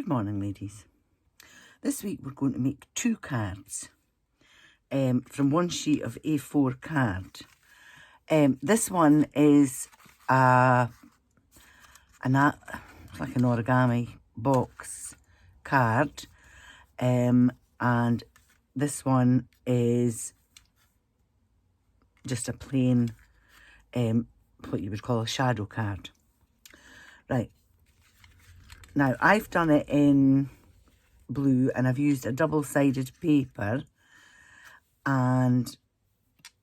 Good morning, ladies. This week we're going to make 2 cards from one sheet of A4 card. This one is like an origami box card, and this one is just a plain, what you would call a shadow card. Right. Now, I've done it in blue and I've used a double-sided paper and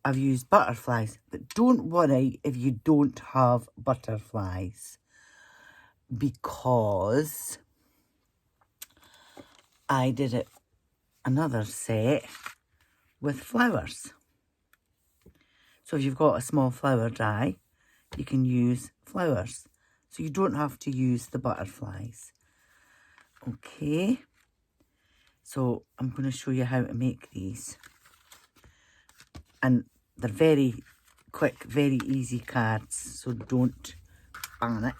I've used butterflies. But don't worry if you don't have butterflies, because I did it another set with flowers. So if you've got a small flower die, you can use flowers. So you don't have to use the butterflies. Okay. So I'm going to show you how to make these. And they're very quick, very easy cards. So don't panic.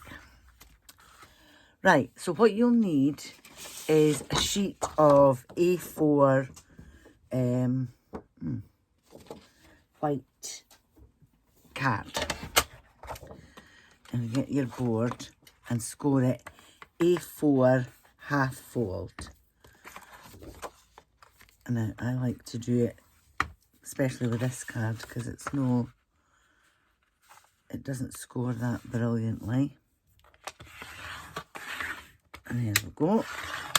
Right. So what you'll need is a sheet of A4 white card. And get your board and score it A4 half fold. And I like to do it, especially with this card, because it doesn't score that brilliantly. And there we go.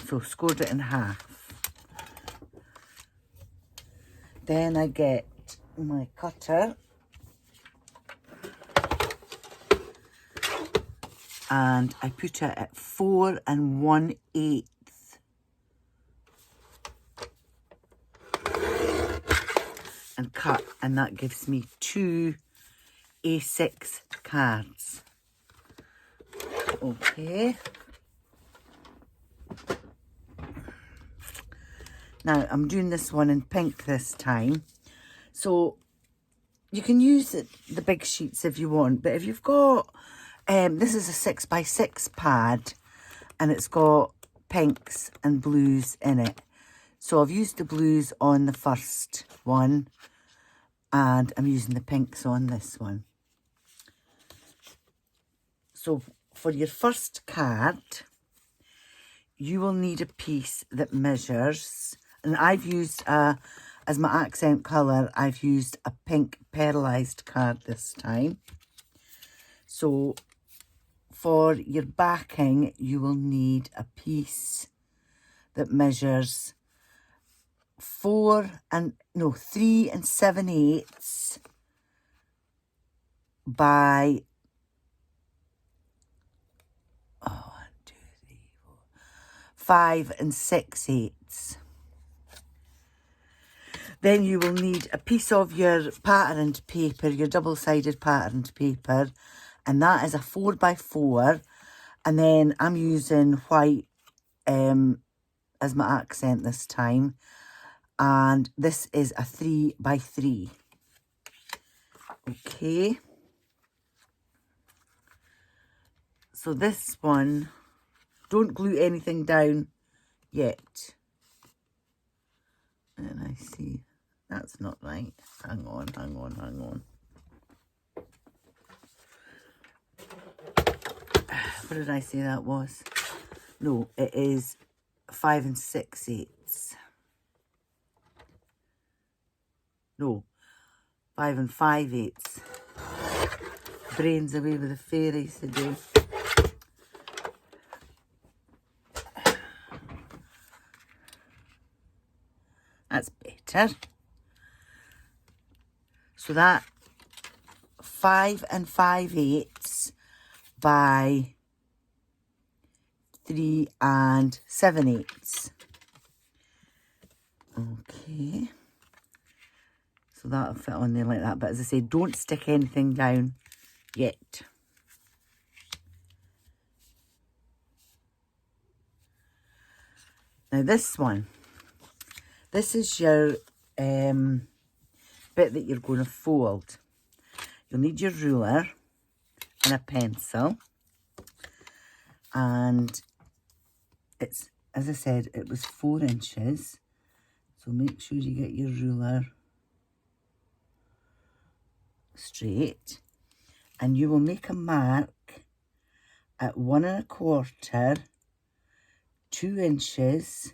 So scored it in half. Then I get my cutter. And I put it at 4 1/8. And cut, and that gives me 2 A6 cards. Okay. Now I'm doing this one in pink this time. So you can use the big sheets if you want, but if you've got this is a 6x6 pad and it's got pinks and blues in it. So I've used the blues on the first one and I'm using the pinks on this one. So for your first card, you will need a piece that measures, and I've used, as my accent colour, I've used a pink pearlised card this time. So for your backing, you will need a piece that measures 3 7/8 by 5 6/8. Then you will need a piece of your patterned paper, your double-sided patterned paper, and that is a 4x4. And then I'm using white as my accent this time. And this is a 3x3. Okay. So this one, don't glue anything down yet. And I see that's not right. Hang on. What did I say that was? No, it is 5 6/8. No, 5 5/8. Brains away with the fairies today. That's better. So that 5 5/8 by 3 7/8. Okay. So that'll fit on there like that. But as I say, don't stick anything down yet. Now this one. This is your bit that you're going to fold. You'll need your ruler and a pencil. And it's, as I said, it was 4 inches. So make sure you get your ruler straight. And you will make a mark at 1 1/4, 2 inches,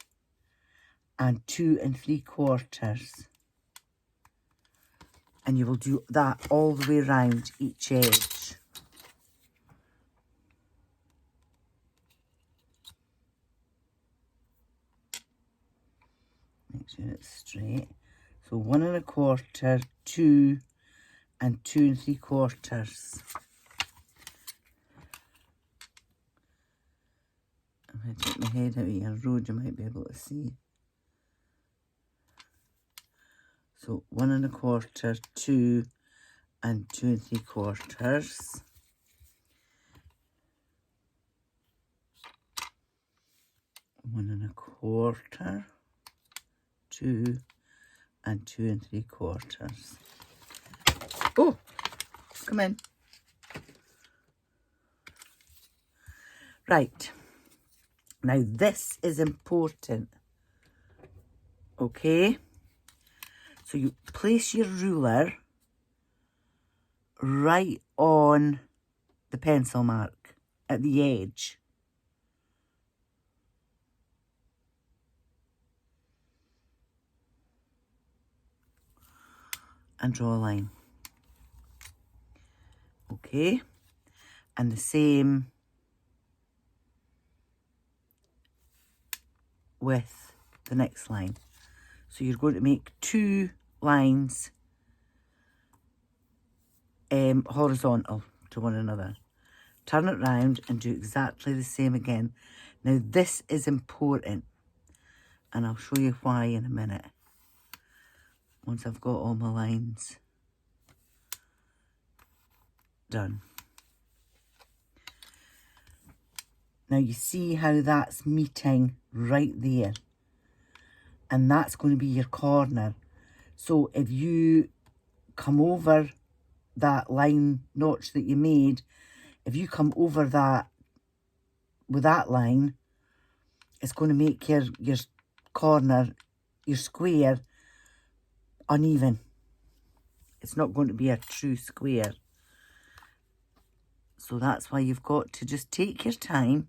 and 2 3/4. And you will do that all the way around each edge. Make sure it's straight. So 1 1/4, 2, and 2 3/4. If I take my head out of your road, you might be able to see. So 1 1/4, 2, and 2 3/4. One and a quarter, 2, and 2 3/4. Oh, come in. Right. Now this is important. Okay. So you place your ruler right on the pencil mark at the edge. And draw a line. Okay. And the same with the next line. So you're going to make 2 lines horizontal to one another. Turn it round and do exactly the same again. Now this is important, and I'll show you why in a minute, once I've got all my lines done. Now you see how that's meeting right there, and that's going to be your corner. So if you come over that line notch that you made, if you come over that with that line, it's going to make your corner, your square, uneven. It's not going to be a true square. So that's why you've got to just take your time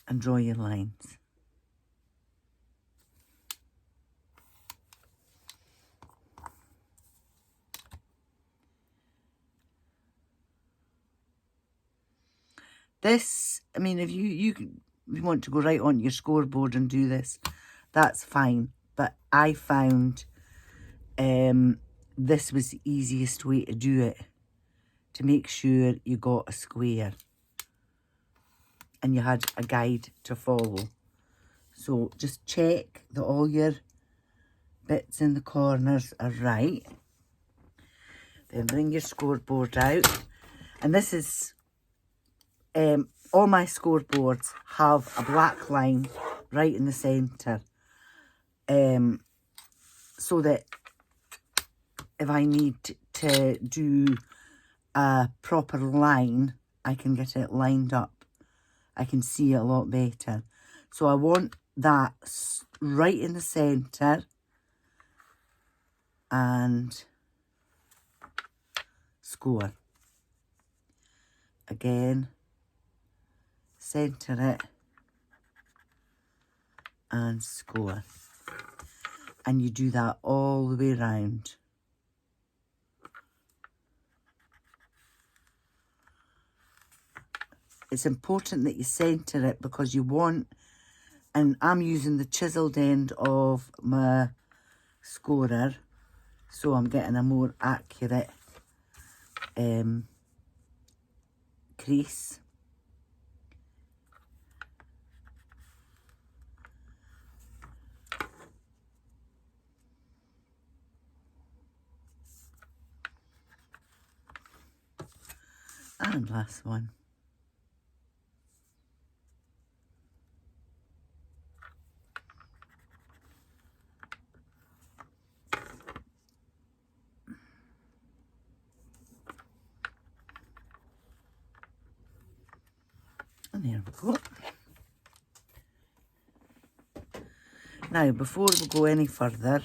and draw your lines. This, I mean, if you want to go right onto your scoreboard and do this, that's fine. But I found this was the easiest way to do it, to make sure you got a square and you had a guide to follow. So just check that all your bits in the corners are right. Then bring your scoreboard out. And this is, all my scoreboards have a black line right in the centre. So that if I need to do a proper line, I can get it lined up. I can see it a lot better. So I want that right in the centre. And score. Again, centre it and score. And you do that all the way around. It's important that you centre it because you want, and I'm using the chiselled end of my scorer, so I'm getting a more accurate crease. And last one. And there we go. Now, before we go any further,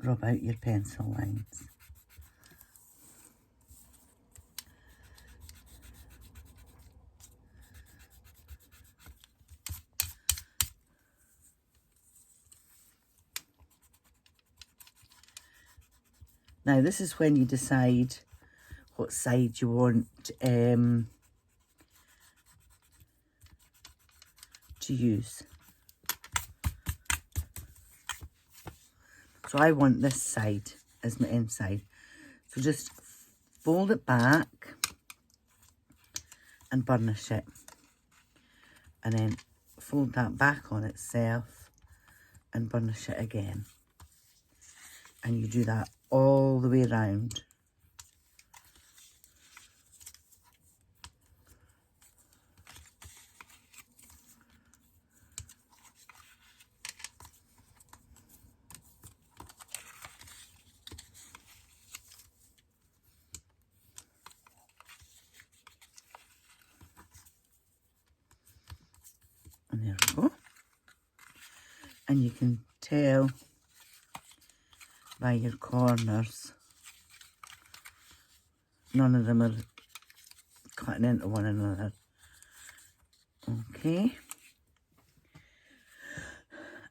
rub out your pencil lines. Now, this is when you decide what side you want to use. So I want this side as my inside. So just fold it back and burnish it. And then fold that back on itself and burnish it again. And you do that all the way around. And there we go. And you can tell by your corners, none of them are cutting into one another. Okay.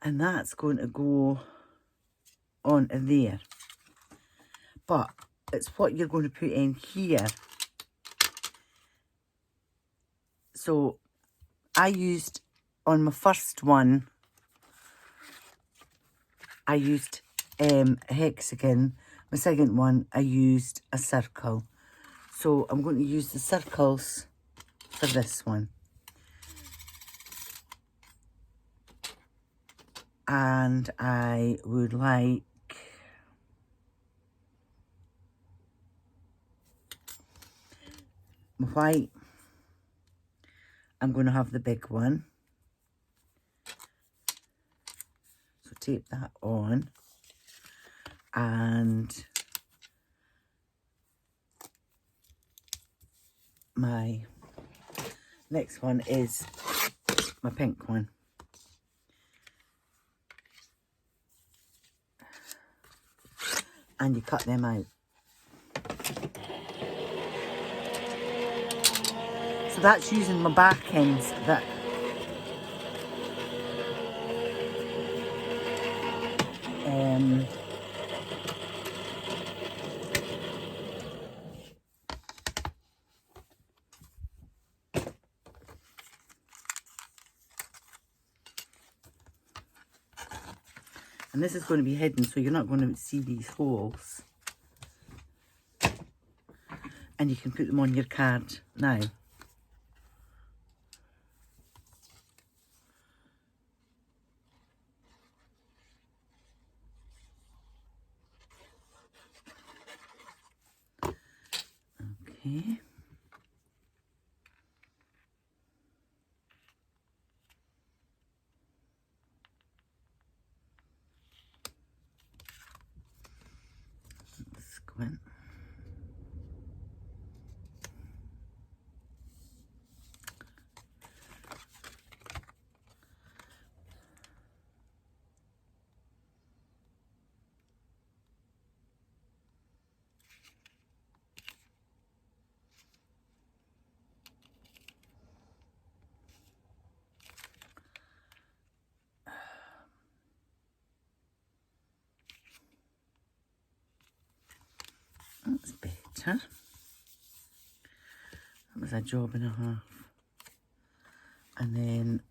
And that's going to go onto there. But it's what you're going to put in here. So I used, on my first one, I used a hexagon. My second one, I used a circle. So I'm going to use the circles for this one. And I would like my white. I'm going to have the big one. So tape that on. And my next one is my pink one. And you cut them out. So that's using my back ends that and this is going to be hidden, so you're not going to see these holes. And you can put them on your card now. Okay. Squint. That's better. That was a job and a half. And then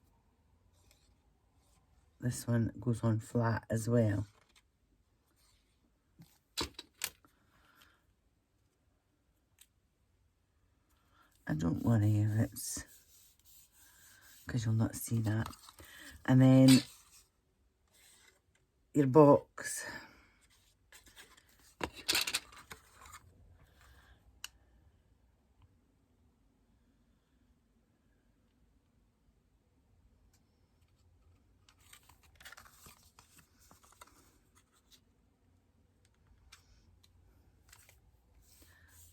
this one goes on flat as well. And don't worry if it's, because you'll not see that. And then your box.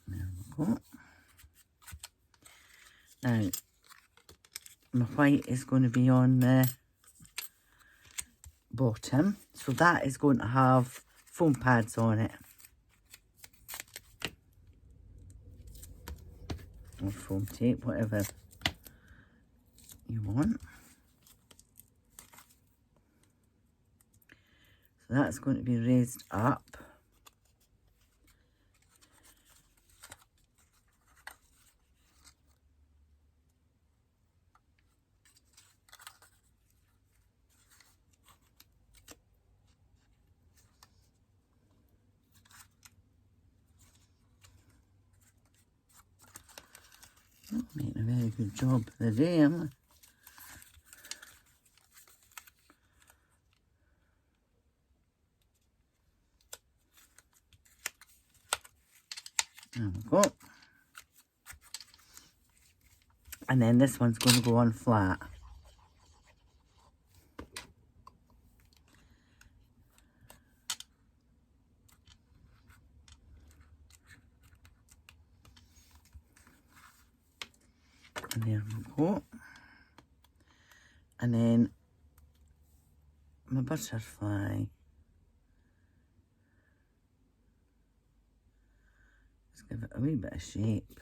There we go. Now, my white is going to be on the bottom, so that is going to have foam pads on it, or foam tape, whatever you want. So that's going to be raised up. Not making a very good job of the day, am I? There we go. And then this one's going to go on flat. And there we go. And then my butterfly. Let's give it a wee bit of shape.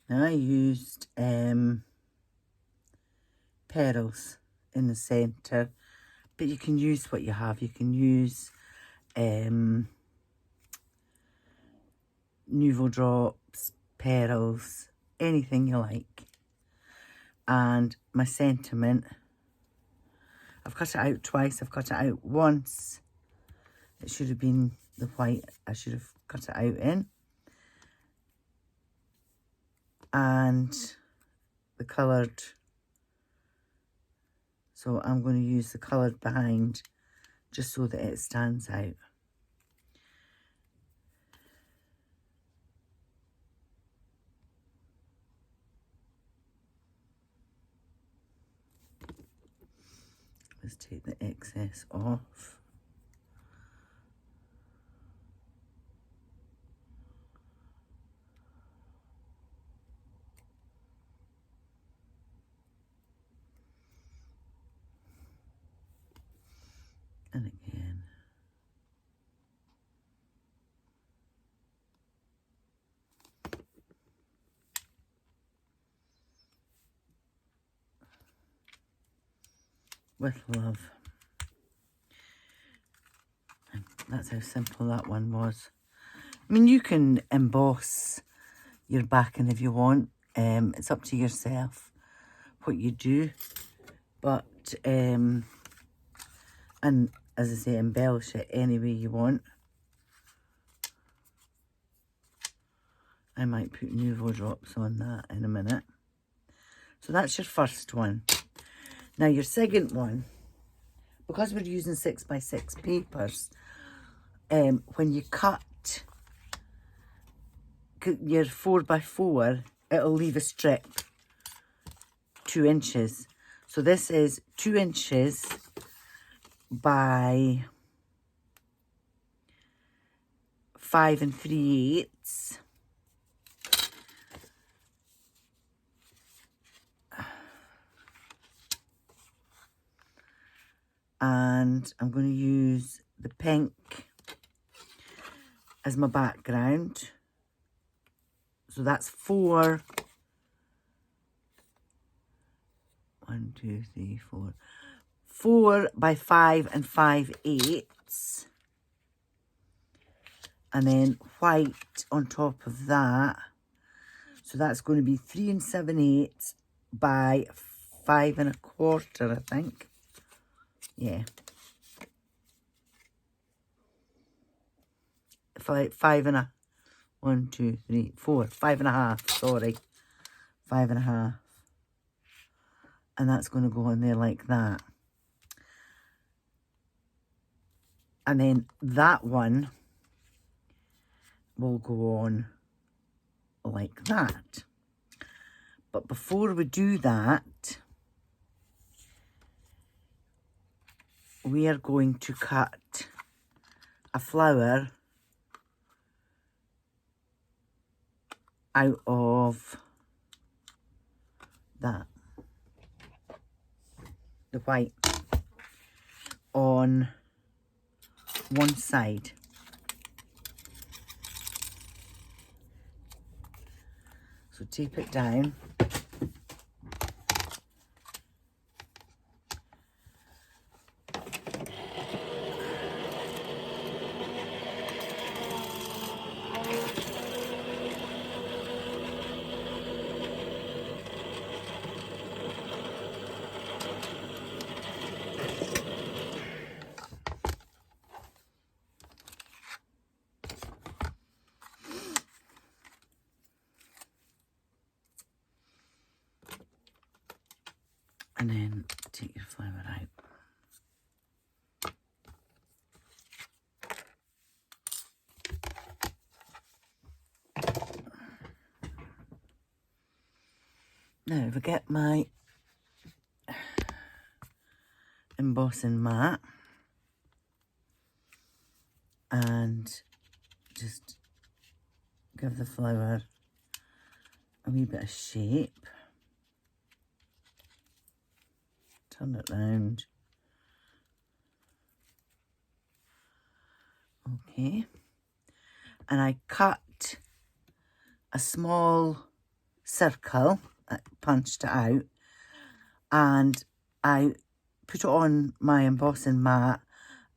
Now I used pearls in the centre, but you can use what you have. You can use Nouveau drops, pearls, anything you like. And my sentiment, I've cut it out twice. I've cut it out once. It should have been the white I should have cut it out in. And the coloured, so I'm going to use the coloured behind just so that it stands out. Let's take the excess off. And again. With love. And that's how simple that one was. I mean, you can emboss your backing if you want. It's up to yourself what you do. But, and as I say, embellish it any way you want. I might put Nouveau drops on that in a minute. So that's your first one. Now your second one, because we're using 6x6 papers, when you cut your 4x4, it'll leave a strip 2 inches. So this is 2 inches by 5 3/8. And I'm going to use the pink as my background. So that's 4. 1, 2, 3, 4. 4 by 5 5/8. And then white on top of that. So that's going to be 3 7/8 by 5 1/4, I think. Yeah. 5 and a 1, 2, 3, 4, 5 1/2, sorry. 5 1/2. And that's going to go on there like that. And then that one will go on like that. But before we do that, we are going to cut a flower out of that, the white, on one side. So tape it down. And then take your flower out. Now, if I get my embossing mat and just give the flower a wee bit of shape, turn it round. Okay. And I cut a small circle, punched it out, and I put it on my embossing mat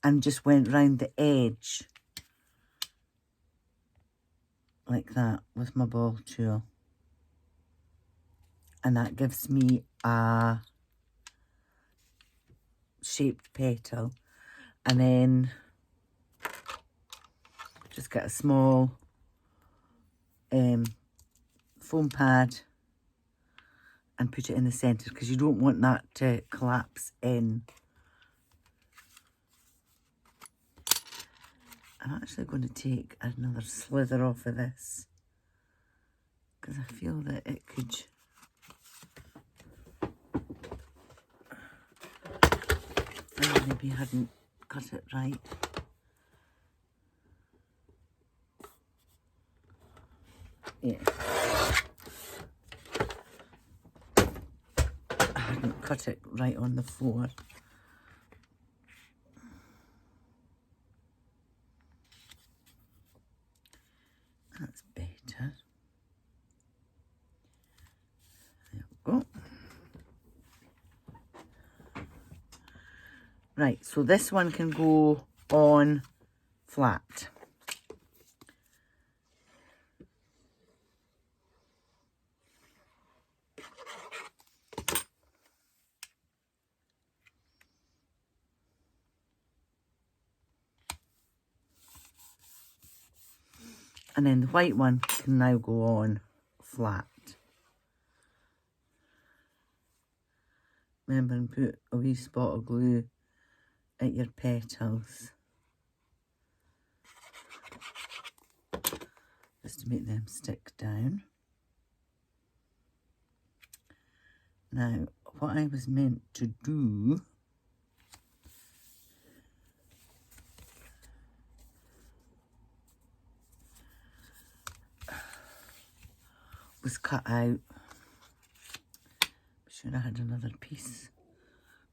and just went round the edge like that with my ball tool. And that gives me a shaped petal. And then just get a small foam pad and put it in the centre, because you don't want that to collapse in. I'm actually going to take another slither off of this, because I feel that it could maybe hadn't cut it right. Yeah. I hadn't cut it right on the floor. That's better. There we go. Right, so this one can go on flat. And then the white one can now go on flat. Remember, and put a wee spot of glue at your petals, just to make them stick down. Now, what I was meant to do was cut out. Should I had another piece?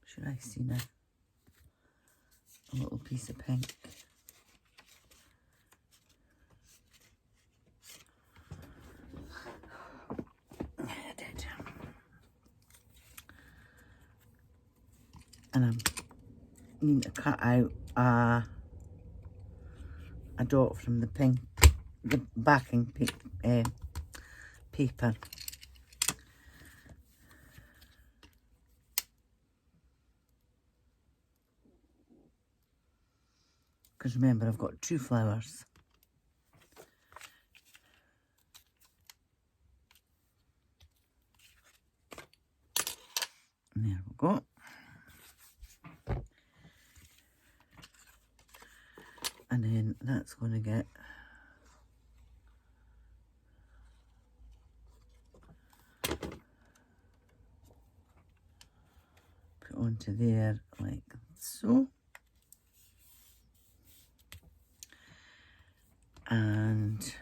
Should I seen a little piece of pink? I did. And I'm need to cut out a dot from the pink, the backing paper. Because remember, I've got 2 flowers. And there we go. And then that's going to get put onto there like so. And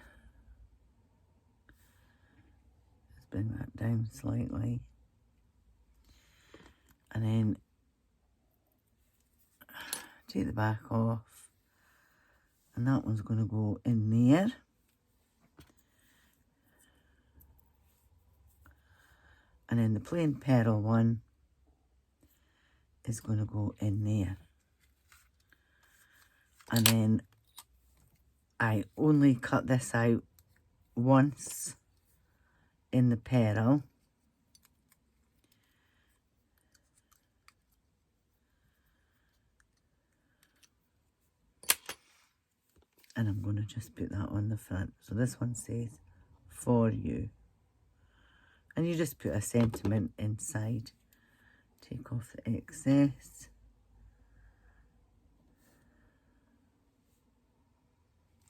bring that down slightly. And then take the back off. And that one's going to go in there. And then the plain pearl one is going to go in there. And then I only cut this out once in the pearl. And I'm going to just put that on the front. So this one says, for you. And you just put a sentiment inside. Take off the excess.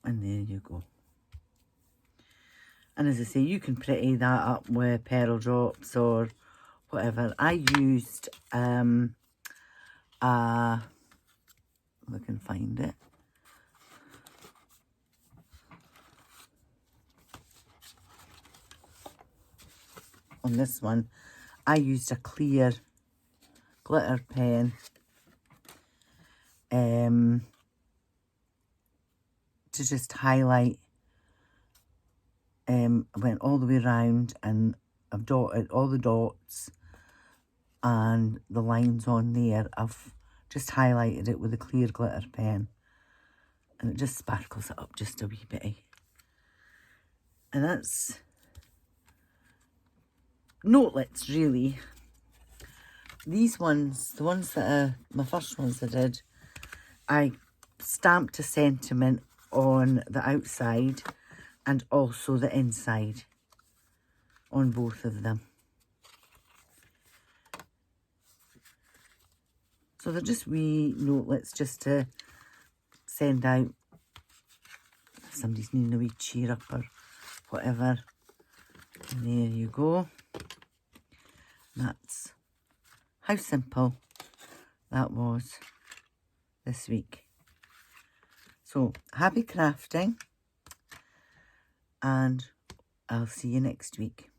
And there you go. And as I say, you can pretty that up with pearl drops or whatever. I used, if I can find it. On this one, I used a clear glitter pen to just highlight. I went all the way around and I've dotted all the dots and the lines on there. I've just highlighted it with a clear glitter pen and it just sparkles it up just a wee bit. And that's notelets, really. These ones, the ones that are my first ones I did, I stamped a sentiment on the outside and also the inside on both of them. So they're just wee notelets just to send out if somebody's needing a wee cheer up or whatever. And there you go. That's how simple that was this week. So happy crafting, and I'll see you next week.